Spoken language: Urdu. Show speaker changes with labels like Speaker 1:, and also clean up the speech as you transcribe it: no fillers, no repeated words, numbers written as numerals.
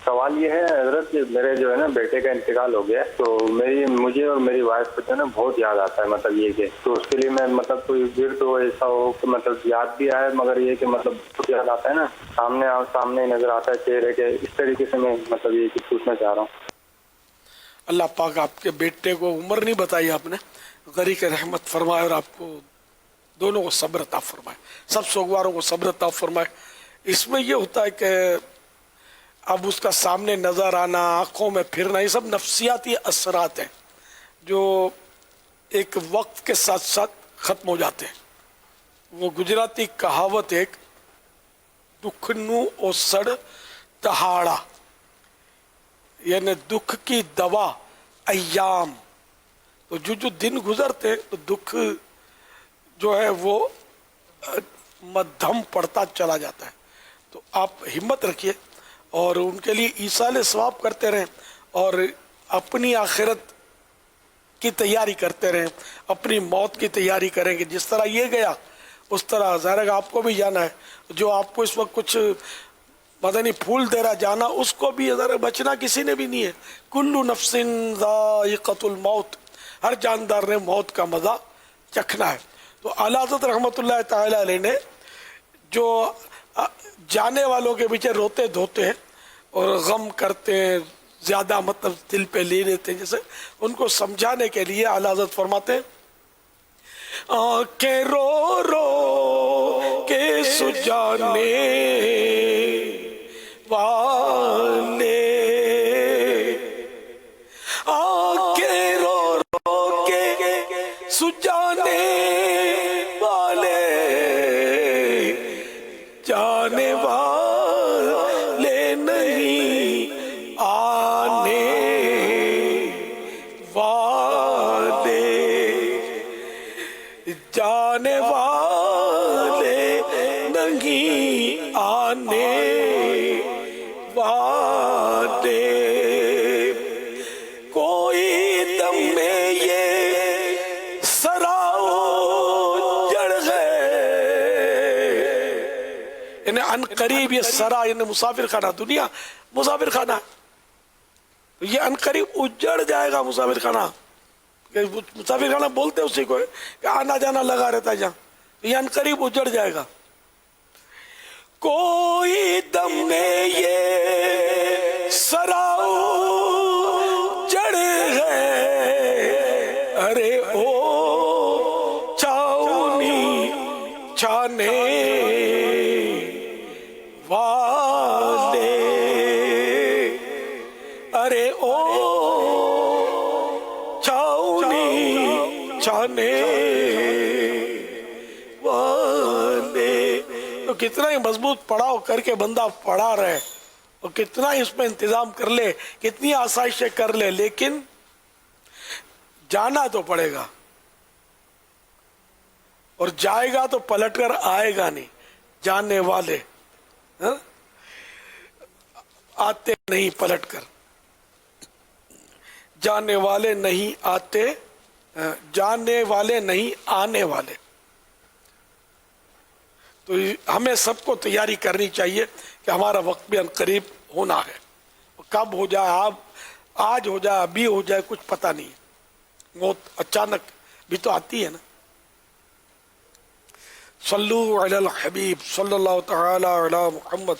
Speaker 1: سوال یہ ہے حضرت کہ میرے جو ہے نا بیٹے کا انتقال ہو گیا، تو مجھے اور میری وائف کو جو ہے نا بہت یاد آتا ہے، مطلب یہ کہ تو اس کے لیے میں مطلب کوئی ورد ہو ایسا ہو کہ مطلب یاد بھی آئے، مگر یہ کہ مطلب بہت یاد آتا ہے نا، سامنے نظر آتا ہے چہرے کے، اس طریقے سے میں مطلب یہ کہ پوچھنا چاہ رہا ہوں۔
Speaker 2: اللہ پاک آپ کے بیٹے کو عمر نہیں بتائی آپ نے، غریق رحمت فرمائے اور آپ کو دونوں کو صبر عطا فرمائے، سب سوگواروں کو صبر عطا فرمائے۔ اس میں یہ ہوتا ہے کہ اب اس کا سامنے نظر آنا، آنکھوں میں پھرنا، یہ سب نفسیاتی اثرات ہیں جو ایک وقت کے ساتھ ساتھ ختم ہو جاتے ہیں۔ وہ گجراتی کہاوت ایک دکھ نو اوسڑ تہاڑا، یعنی دکھ کی دوا ایام، تو جو دن گزرتے ہیں تو دکھ جو ہے وہ مدھم پڑتا چلا جاتا ہے۔ تو آپ ہمت رکھیے اور ان کے لیے ایصال ثواب کرتے رہیں اور اپنی آخرت کی تیاری کرتے رہیں، اپنی موت کی تیاری کریں کہ جس طرح یہ گیا اس طرح ظاہر ہے آپ کو بھی جانا ہے۔ جو آپ کو اس وقت کچھ مدنی پھول دے رہا جانا، اس کو بھی ذرا بچنا کسی نے بھی نہیں ہے۔ کل نفس ذائقۃ الموت، ہر جاندار نے موت کا مزہ چکھنا ہے۔ تو اعلیٰ حضرت رحمۃ اللہ تعالی علیہ نے جو جانے والوں کے پیچھے روتے دھوتے ہیں اور غم کرتے ہیں، زیادہ مطلب دل پہ لے لیتے ہیں، جیسے ان کو سمجھانے کے لیے اعلیٰ حضرت فرماتے ہیں آنکھیں رو رو کے سجانے والے، آنکھیں رو رو کے سجانے والے، جانے والے نہیں آنے والے، جانے والے نہیں آنے والے، کوئی دم میں یہ سراؤ جڑ ہے، یعنی ان قریب یہ سرا یعنی مسافر خانہ، دنیا مسافر خانہ ہے، یہ ان قریب اجڑ جائے گا مسافر خانہ۔ مسافر خانہ بولتے اسی کو کہ آنا جانا لگا رہتا ہے جہاں، یہ ان قریب اجڑ جائے گا۔ کوئی دم میں یہ سراؤ جڑ ہے، ارے او چھاؤنی چھانے والے، ارے او چھانے والے۔ تو کتنا ہی مضبوط پڑاؤ کر کے بندہ پڑھا رہے اور کتنا ہی اس میں انتظام کر لے، کتنی آسائشیں کر لے، لیکن جانا تو پڑے گا اور جائے گا تو پلٹ کر آئے گا نہیں۔ جانے والے آتے نہیں پلٹ کر، جانے والے نہیں آتے، جانے والے نہیں آنے والے۔ تو ہمیں سب کو تیاری کرنی چاہیے کہ ہمارا وقت بھی عنقریب ہونا ہے، کب ہو جائے، آج ہو جائے، ابھی ہو جائے، کچھ پتہ نہیں ہے، موت اچانک بھی تو آتی ہے نا۔ صلو علی الحبیب صلی اللہ تعالی علی محمد۔